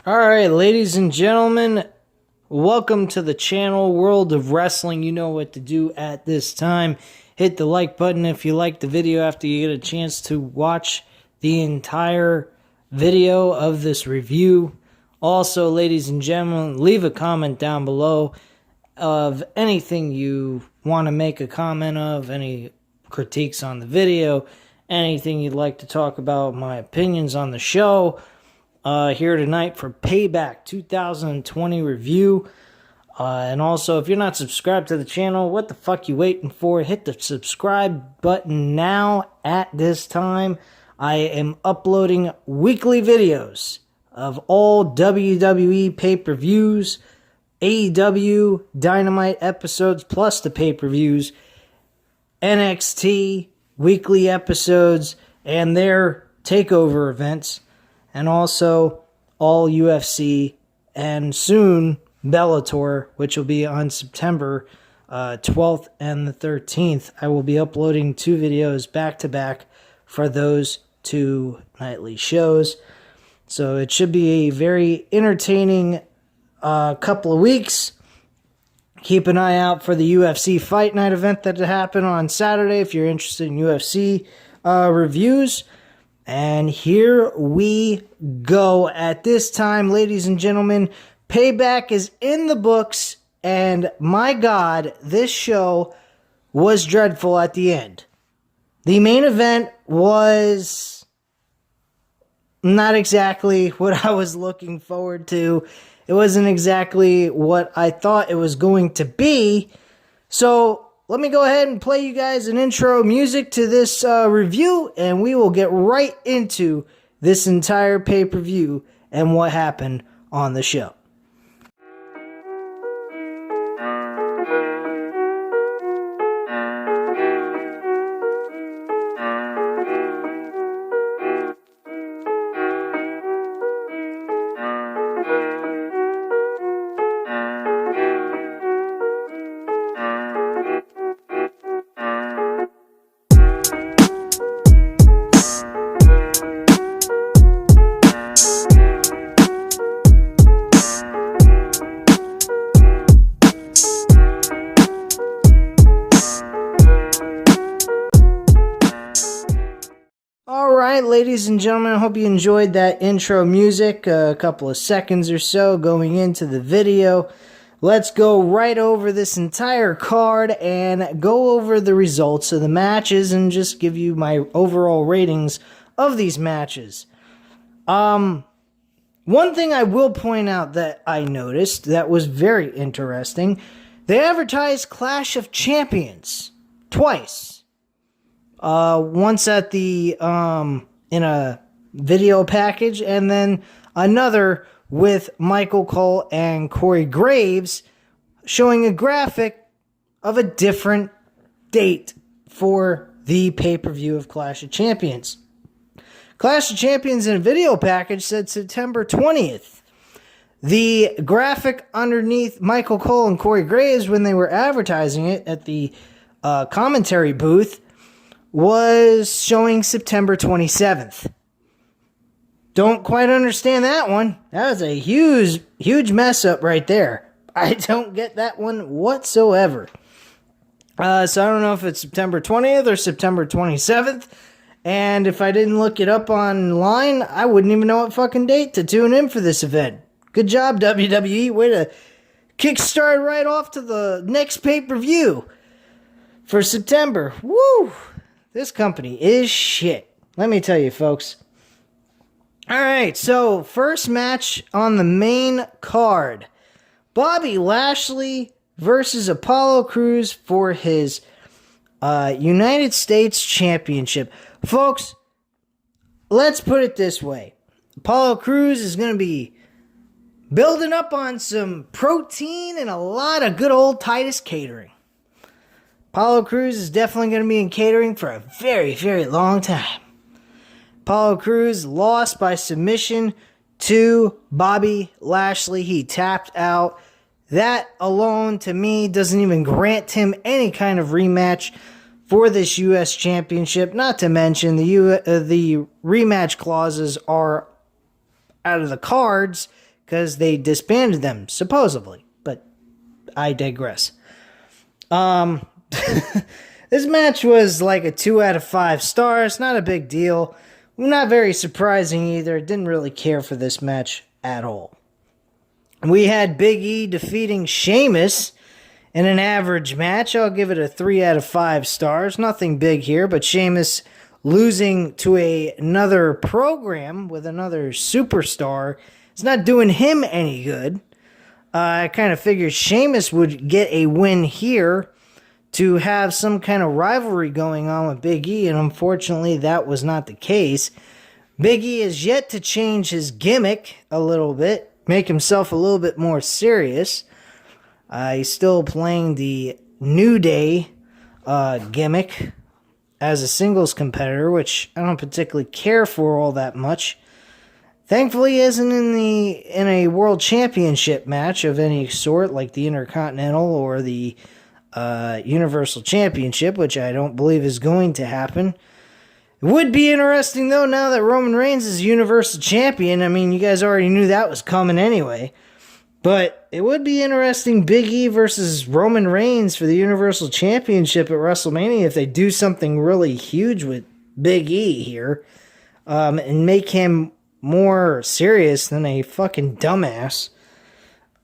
Alright, ladies and gentlemen, welcome to the channel, World of Wrestling. You know what to do at this time. Hit the like button if you like the video after you get a chance to watch the entire video of this review. Also, ladies and gentlemen, leave a comment down below of anything you want to make a comment of, any critiques on the video, anything you'd like to talk about, my opinions on the show. Here tonight for Payback 2020 review. And also, if you're not subscribed to the channel, what the fuck you waiting for? Hit the subscribe button now at this time. I am uploading weekly videos of all WWE pay-per-views, AEW Dynamite episodes, plus the pay-per-views, NXT weekly episodes, and their takeover events. And also all UFC and soon Bellator, which will be on September 12th and the 13th. I will be uploading 2 videos back to back for those 2 nightly shows. So it should be a very entertaining couple of weeks. Keep an eye out for the UFC Fight Night event that will happen on Saturday if you're interested in UFC reviews. And here we go. At this time, ladies and gentlemen, Payback is in the books, and my God, this show was dreadful at the end. The main event was not exactly what I was looking forward to. It wasn't exactly what I thought it was going to be. So let me go ahead and play you guys an intro music to this review, and we will get right into this entire pay-per-view and what happened on the show. Alright, ladies and gentlemen, I hope you enjoyed that intro music, a couple of seconds or so going into the video. Let's go right over this entire card and go over the results of the matches and just give you my overall ratings of these matches. One thing I will point out that I noticed that was very interesting, they advertised Clash of Champions twice. Once at the, in a video package, and then another with Michael Cole and Corey Graves showing a graphic of a different date for the pay-per-view of Clash of Champions. Clash of Champions in a video package said September 20th. The graphic underneath Michael Cole and Corey Graves when they were advertising it at the commentary booth was showing September 27th. Don't quite understand that one. That was a huge mess up right there. I don't get that one whatsoever. So I don't know if it's September 20th or September 27th. And if I didn't look it up online, I wouldn't even know what fucking date to tune in for this event. Good job, WWE. Way to kickstart right off to the next pay-per-view for September. Woo! This company is shit. Let me tell you, folks. Alright, so first match on the main card. Bobby Lashley versus Apollo Crews for his United States Championship. Folks, let's put it this way. Apollo Crews is going to be building up on some protein and a lot of good old Titus catering. Apollo Crews is definitely going to be in catering for a very, very long time. Apollo Crews lost by submission to Bobby Lashley. He tapped out. That alone, to me, doesn't even grant him any kind of rematch for this U.S. Championship. Not to mention, the rematch clauses are out of the cards because they disbanded them, supposedly. But I digress. This match was like a 2 out of 5 stars. Not a big deal. Not very surprising either. Didn't really care for this match at all. We had Big E defeating Sheamus in an average match. I'll give it a 3 out of 5 stars. Nothing big here, but Sheamus losing to another program with another superstar is not doing him any good. I kind of figured Sheamus would get a win here to have some kind of rivalry going on with Big E, and unfortunately that was not the case. Big E has yet to change his gimmick a little bit, make himself a little bit more serious. He's still playing the New Day gimmick as a singles competitor, which I don't particularly care for all that much. Thankfully, he isn't in a world championship match of any sort, like the Intercontinental or the Universal Championship, which I don't believe is going to happen. It would be interesting, though, now that Roman Reigns is Universal Champion. I mean, you guys already knew that was coming anyway. But it would be interesting, Big E versus Roman Reigns for the Universal Championship at WrestleMania if they do something really huge with Big E here. And make him more serious than a fucking dumbass.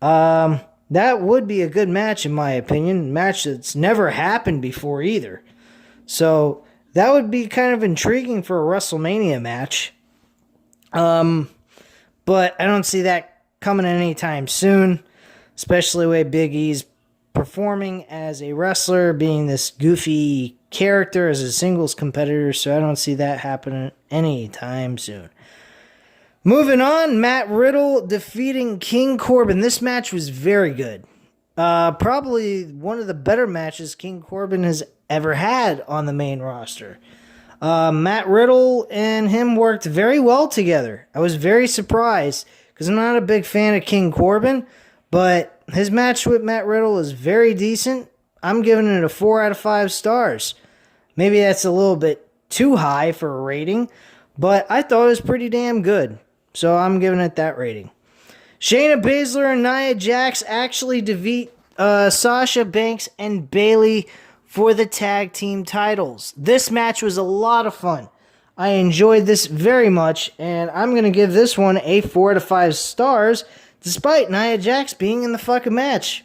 That would be a good match, in my opinion. A match that's never happened before either. So that would be kind of intriguing for a WrestleMania match. But I don't see that coming anytime soon, especially the way Big E's performing as a wrestler, being this goofy character as a singles competitor, so I don't see that happening anytime soon. Moving on, Matt Riddle defeating King Corbin. This match was very good. Probably one of the better matches King Corbin has ever had on the main roster. Matt Riddle and him worked very well together. I was very surprised because I'm not a big fan of King Corbin, but his match with Matt Riddle is very decent. I'm giving it a 4 out of 5 stars. Maybe that's a little bit too high for a rating, but I thought it was pretty damn good. So I'm giving it that rating. Shayna Baszler and Nia Jax actually defeat Sasha Banks and Bayley for the tag team titles. This match was a lot of fun. I enjoyed this very much, and I'm going to give this one a 4 out of 5 stars, despite Nia Jax being in the fucking match.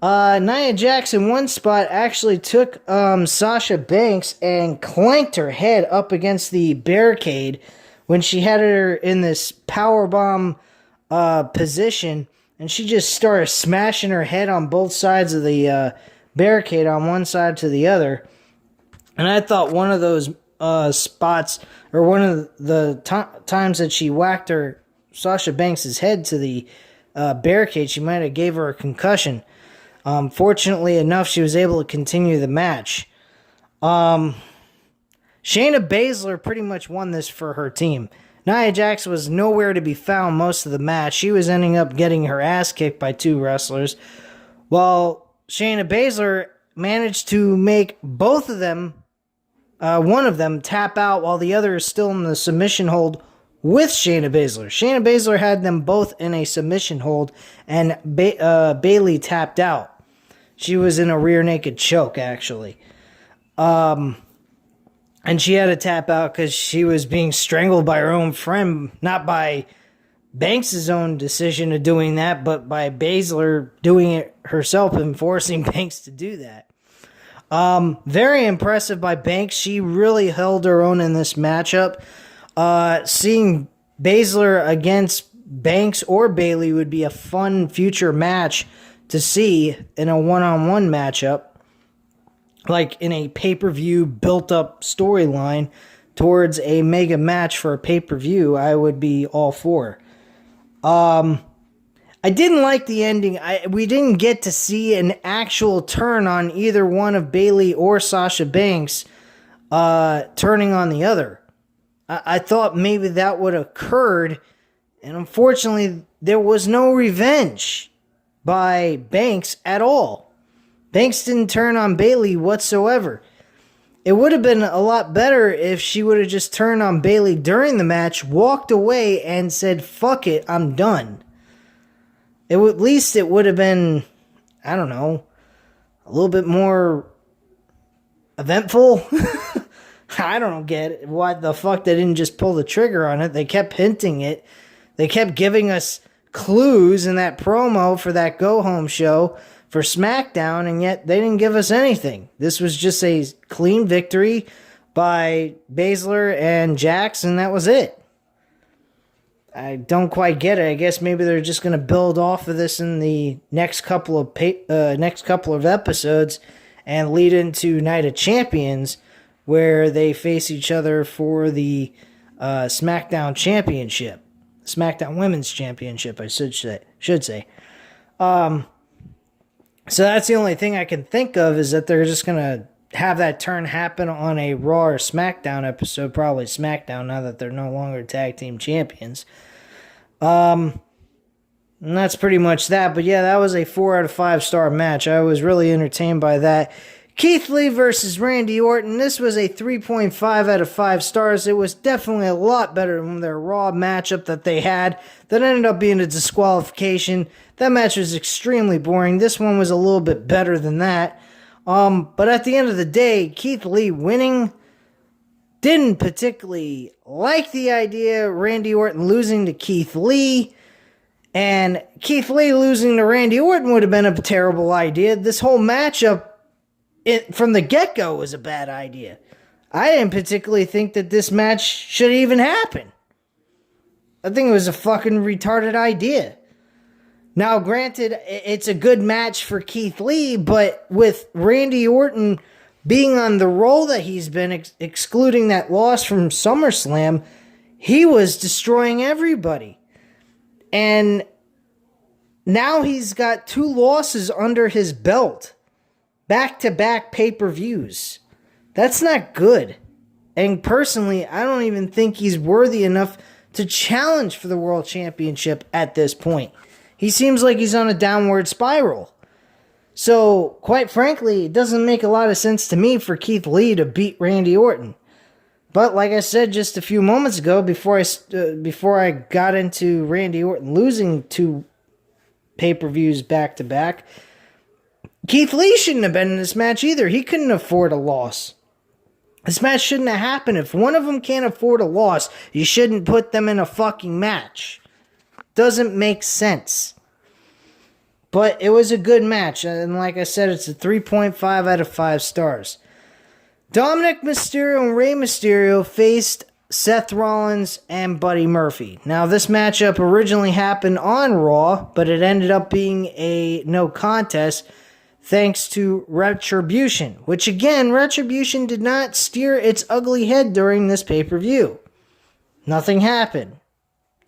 Nia Jax in one spot actually took Sasha Banks and clanked her head up against the barricade when she had her in this powerbomb position, and she just started smashing her head on both sides of the barricade, on one side to the other. And I thought one of those spots, or one of the times that she whacked Sasha Banks' head to the barricade, she might have gave her a concussion. Fortunately enough, she was able to continue the match. Shayna Baszler pretty much won this for her team. Nia Jax was nowhere to be found most of the match. She was ending up getting her ass kicked by two wrestlers, while Shayna Baszler managed to make both of them, one of them, tap out while the other is still in the submission hold with Shayna Baszler. Shayna Baszler had them both in a submission hold, and Bayley tapped out. She was in a rear naked choke, actually. And she had to tap out because she was being strangled by her own friend, not by Banks' own decision of doing that, but by Baszler doing it herself and forcing Banks to do that. Very impressive by Banks. She really held her own in this matchup. Seeing Baszler against Banks or Bayley would be a fun future match to see in a one-on-one matchup, like in a pay-per-view built-up storyline towards a mega match for a pay-per-view. I would be all for. I didn't like the ending. We didn't get to see an actual turn on either one of Bayley or Sasha Banks turning on the other. I thought maybe that would have occurred, and unfortunately there was no revenge by Banks at all. Banks didn't turn on Bayley whatsoever. It would have been a lot better if she would have just turned on Bayley during the match, walked away, and said, "Fuck it, I'm done." At least it would have been, I don't know, a little bit more eventful. I don't get it. Why the fuck they didn't just pull the trigger on it. They kept hinting it. They kept giving us clues in that promo for that go-home show for SmackDown, and yet they didn't give us anything. This was just a clean victory by Baszler and Jax, and that was it. I don't quite get it. I guess maybe they're just going to build off of this in the next couple of episodes and lead into Night of Champions, where they face each other for the SmackDown Championship. SmackDown Women's Championship, I should say. So that's the only thing I can think of, is that they're just going to have that turn happen on a Raw or SmackDown episode, probably SmackDown, now that they're no longer tag team champions. And that's pretty much that. But yeah, that was a 4 out of 5 star match. I was really entertained by that. Keith Lee versus Randy Orton. This was a 3.5 out of 5 stars. It was definitely a lot better than their Raw matchup that they had that ended up being a disqualification. That match was extremely boring. This one was a little bit better than that. But at the end of the day, Keith Lee winning, didn't particularly like the idea. Randy Orton losing to Keith Lee, and Keith Lee losing to Randy Orton would have been a terrible idea. This whole matchup from the get-go was a bad idea. I didn't particularly think that this match should even happen. I think it was a fucking retarded idea. Now, granted, it's a good match for Keith Lee, but with Randy Orton being on the roll that he's been, excluding that loss from SummerSlam, he was destroying everybody. And now he's got 2 losses under his belt. Back-to-back pay-per-views. That's not good. And personally, I don't even think he's worthy enough to challenge for the World Championship at this point. He seems like he's on a downward spiral. So, quite frankly, it doesn't make a lot of sense to me for Keith Lee to beat Randy Orton. But like I said just a few moments ago, before I got into Randy Orton losing 2 pay-per-views back-to-back, Keith Lee shouldn't have been in this match either. He couldn't afford a loss. This match shouldn't have happened. If one of them can't afford a loss, you shouldn't put them in a fucking match. Doesn't make sense. But it was a good match. And like I said, it's a 3.5 out of 5 stars. Dominic Mysterio and Rey Mysterio faced Seth Rollins and Buddy Murphy. Now, this matchup originally happened on Raw, but it ended up being a no contest thanks to Retribution, which again, Retribution did not steer its ugly head during this pay-per-view. Nothing happened.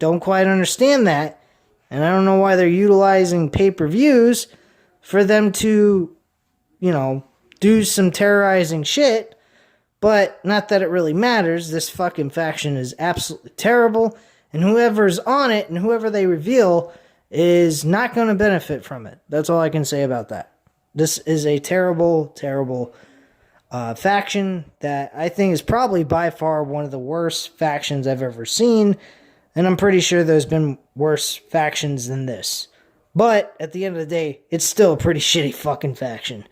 Don't quite understand that, and I don't know why they're utilizing pay-per-views for them to, do some terrorizing shit, but not that it really matters. This fucking faction is absolutely terrible, and whoever's on it and whoever they reveal is not going to benefit from it. That's all I can say about that. This is a terrible, terrible faction that I think is probably by far one of the worst factions I've ever seen. And I'm pretty sure there's been worse factions than this. But at the end of the day, it's still a pretty shitty fucking faction.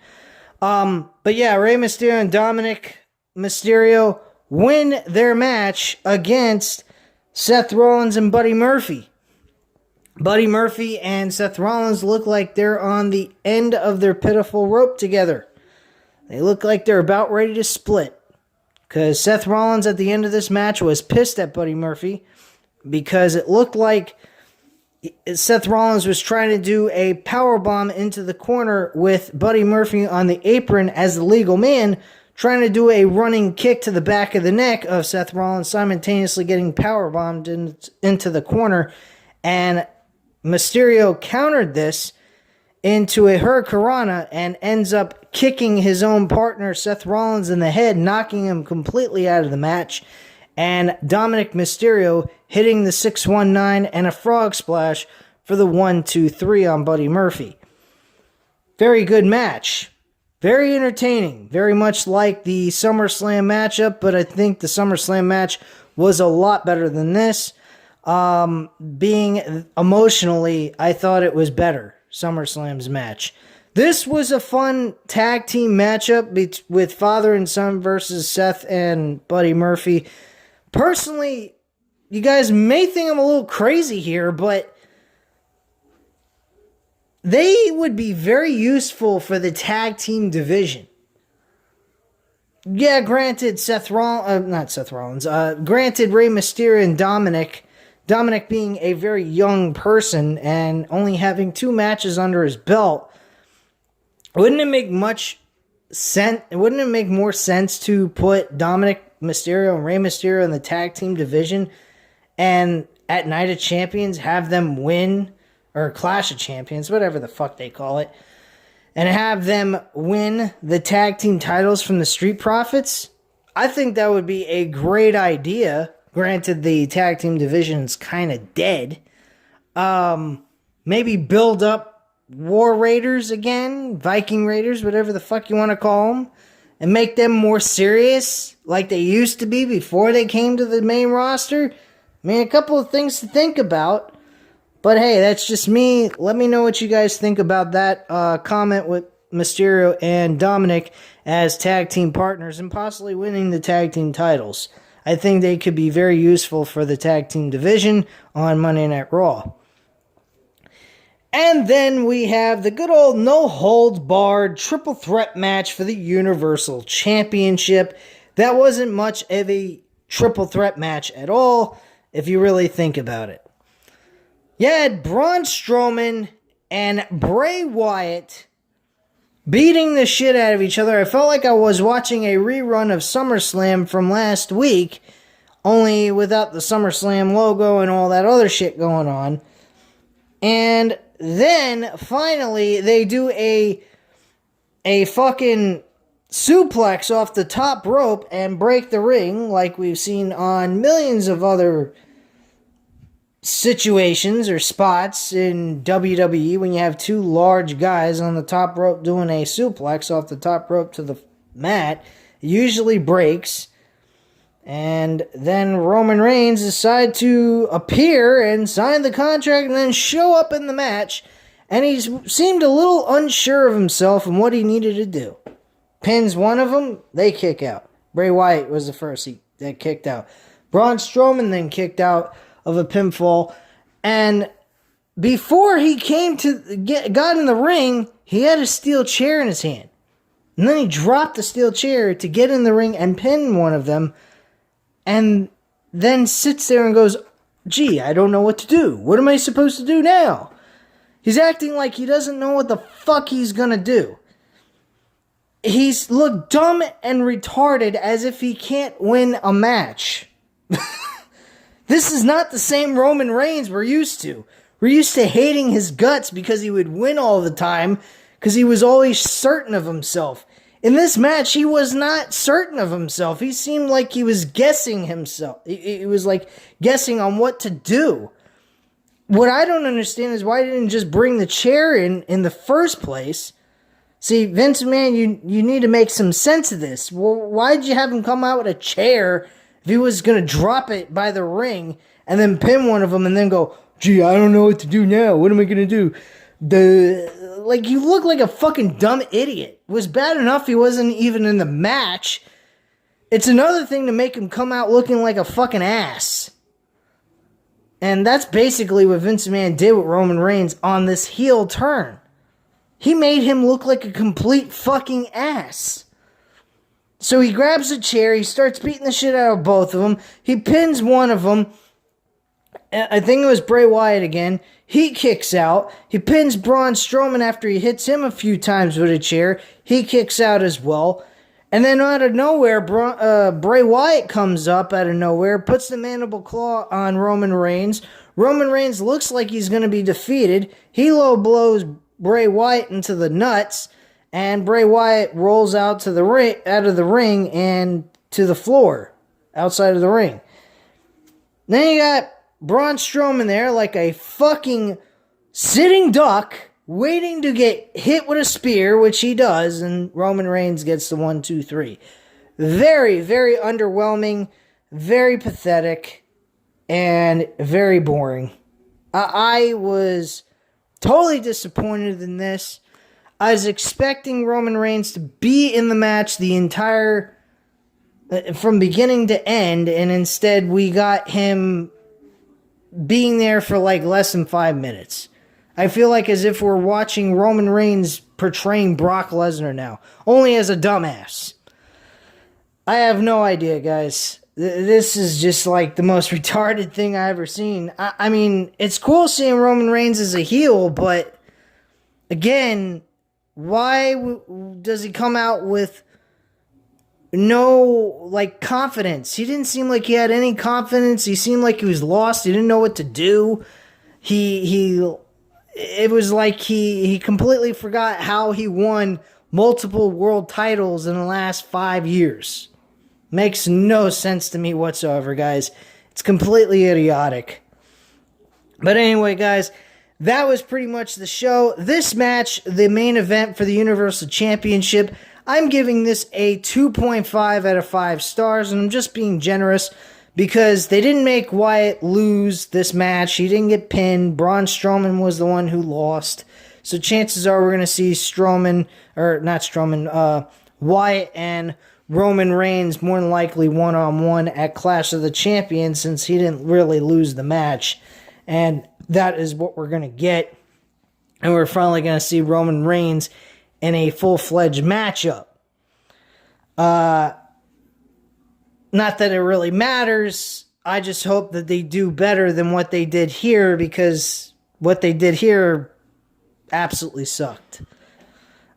But yeah, Rey Mysterio and Dominic Mysterio win their match against Seth Rollins and Buddy Murphy. Buddy Murphy and Seth Rollins look like they're on the end of their pitiful rope together. They look like they're about ready to split. Because Seth Rollins at the end of this match was pissed at Buddy Murphy because it looked like Seth Rollins was trying to do a powerbomb into the corner with Buddy Murphy on the apron as the legal man, trying to do a running kick to the back of the neck of Seth Rollins, simultaneously getting powerbombed into the corner. And Mysterio countered this into a Hurricanrana and ends up kicking his own partner Seth Rollins in the head, knocking him completely out of the match. And Dominic Mysterio hitting the 619 and a frog splash for the 1-2-3 on Buddy Murphy. Very good match. Very entertaining. Very much like the SummerSlam matchup, but I think the SummerSlam match was a lot better than this. being emotionally, I thought it was better, SummerSlam's match. This was a fun tag team matchup with father and son versus Seth and Buddy Murphy. Personally, you guys may think I'm a little crazy here, but they would be very useful for the tag team division. Yeah, granted, granted Rey Mysterio and Dominic being a very young person and only having 2 matches under his belt, wouldn't it make more sense to put Dominic Mysterio and Rey Mysterio in the tag team division and at Night of Champions have them win, or Clash of Champions, whatever the fuck they call it, and have them win the tag team titles from the Street Profits? I think that would be a great idea. Granted, the tag team division's kind of dead. Maybe build up War Raiders again, Viking Raiders, whatever the fuck you want to call them, and make them more serious like they used to be before they came to the main roster. I mean, a couple of things to think about. But hey, that's just me. Let me know what you guys think about that comment with Mysterio and Dominic as tag team partners and possibly winning the tag team titles. I think they could be very useful for the tag team division on Monday Night Raw. And then we have the good old no-holds-barred triple threat match for the Universal Championship. That wasn't much of a triple threat match at all, if you really think about it. You had Braun Strowman and Bray Wyatt beating the shit out of each other. I felt like I was watching a rerun of SummerSlam from last week, only without the SummerSlam logo and all that other shit going on. And then, finally, they do a fucking suplex off the top rope and break the ring, like we've seen on millions of other situations or spots in WWE when you have 2 large guys on the top rope doing a suplex off the top rope to the mat. It usually breaks. And then Roman Reigns decided to appear and sign the contract and then show up in the match. And he seemed a little unsure of himself and what he needed to do. Pins one of them, they kick out. Bray Wyatt was the first that kicked out. Braun Strowman then kicked out of a pinfall. And before he got in the ring, he had a steel chair in his hand. And then he dropped the steel chair to get in the ring and pin one of them. And then sits there and goes, gee, I don't know what to do. What am I supposed to do now? He's acting like he doesn't know what the fuck he's gonna do. He's looked dumb and retarded as if he can't win a match. This is not the same Roman Reigns we're used to. We're used to hating his guts because he would win all the time, because he was always certain of himself. In this match, he was not certain of himself. He seemed like he was guessing himself. He was like guessing on what to do. What I don't understand is why he didn't just bring the chair in the first place. See, Vince McMahon, you need to make some sense of this. Well, why'd you have him come out with a chair if he was going to drop it by the ring and then pin one of them and then go, gee, I don't know what to do now. What am I going to do? You look like a fucking dumb idiot. It was bad enough he wasn't even in the match. It's another thing to make him come out looking like a fucking ass. And that's basically what Vince McMahon did with Roman Reigns on this heel turn. He made him look like a complete fucking ass. So he grabs a chair, he starts beating the shit out of both of them. He pins one of them. I think it was Bray Wyatt again. He kicks out. He pins Braun Strowman after he hits him a few times with a chair. He kicks out as well. And then out of nowhere, Bray Wyatt comes up out of nowhere, puts the mandible claw on Roman Reigns. Roman Reigns looks like he's going to be defeated. He low blows Bray Wyatt into the nuts, and Bray Wyatt rolls out of the ring and to the floor outside of the ring. Then you got Braun Strowman there like a fucking sitting duck, waiting to get hit with a spear, which he does, and Roman Reigns gets the 1, 2, 3. Very, very underwhelming, very pathetic. and very boring. I was totally disappointed in this. I was expecting Roman Reigns to be in the match the entire, from beginning to end, and instead we got him being there for like less than 5 minutes. I feel like as if we're watching Roman Reigns portraying Brock Lesnar now, only as a dumbass. I have no idea, guys. This is just like the most retarded thing I've ever seen. I mean, it's cool seeing Roman Reigns as a heel, but again, why does he come out with no, like, confidence? He didn't seem like he had any confidence. He seemed like he was lost. He didn't know what to do. It was like he completely forgot how he won multiple world titles in the last 5 years. Makes no sense to me whatsoever, guys. It's completely idiotic. But anyway, guys, that was pretty much the show. This match, the main event for the Universal Championship, I'm giving this a 2.5 out of 5 stars, and I'm just being generous because they didn't make Wyatt lose this match. He didn't get pinned. Braun Strowman was the one who lost. So chances are we're going to see Wyatt and Roman Reigns more than likely one-on-one at Clash of the Champions, since he didn't really lose the match. And that is what we're going to get. And we're finally going to see Roman Reigns in a full-fledged matchup. Not that it really matters. I just hope that they do better than what they did here, because what they did here absolutely sucked.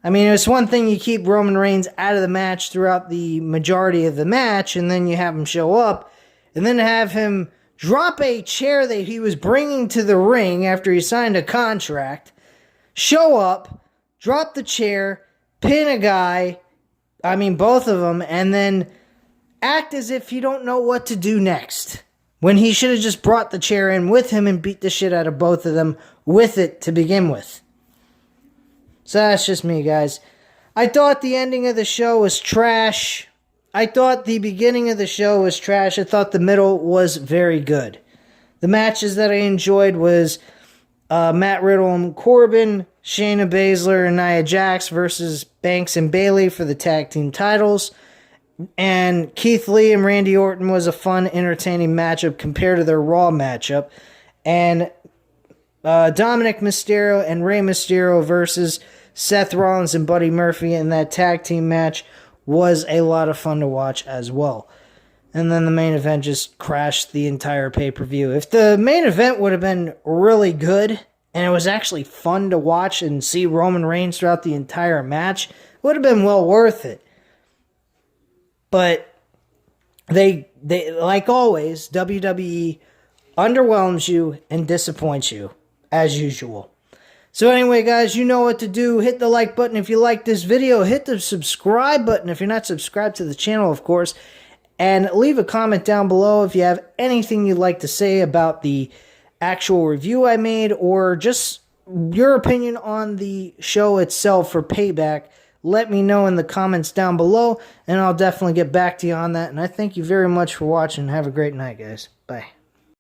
I mean, it's one thing you keep Roman Reigns out of the match throughout the majority of the match, and then you have him show up, and then have him drop a chair that he was bringing to the ring after he signed a contract, show up, drop the chair, pin a guy, I mean both of them, and then act as if you don't know what to do next, when he should have just brought the chair in with him and beat the shit out of both of them with it to begin with. So that's just me, guys. I thought the ending of the show was trash. I thought the beginning of the show was trash. I thought the middle was very good. The matches that I enjoyed was Matt Riddle and Corbin, Shayna Baszler and Nia Jax versus Banks and Bayley for the tag team titles. And Keith Lee and Randy Orton was a fun, entertaining matchup compared to their Raw matchup. And Dominic Mysterio and Rey Mysterio versus Seth Rollins and Buddy Murphy in that tag team match was a lot of fun to watch as well. And then the main event just crashed the entire pay-per-view. If the main event would have been really good, and it was actually fun to watch and see Roman Reigns throughout the entire match, it would have been well worth it. But they like always, WWE underwhelms you and disappoints you, as usual. So anyway, guys, you know what to do. Hit the like button if you like this video. Hit the subscribe button if you're not subscribed to the channel, of course. And leave a comment down below if you have anything you'd like to say about the actual review I made, or just your opinion on the show itself for Payback. Let me know in the comments down below, and I'll definitely get back to you on that. And I thank you very much for watching. Have a great night, guys. Bye.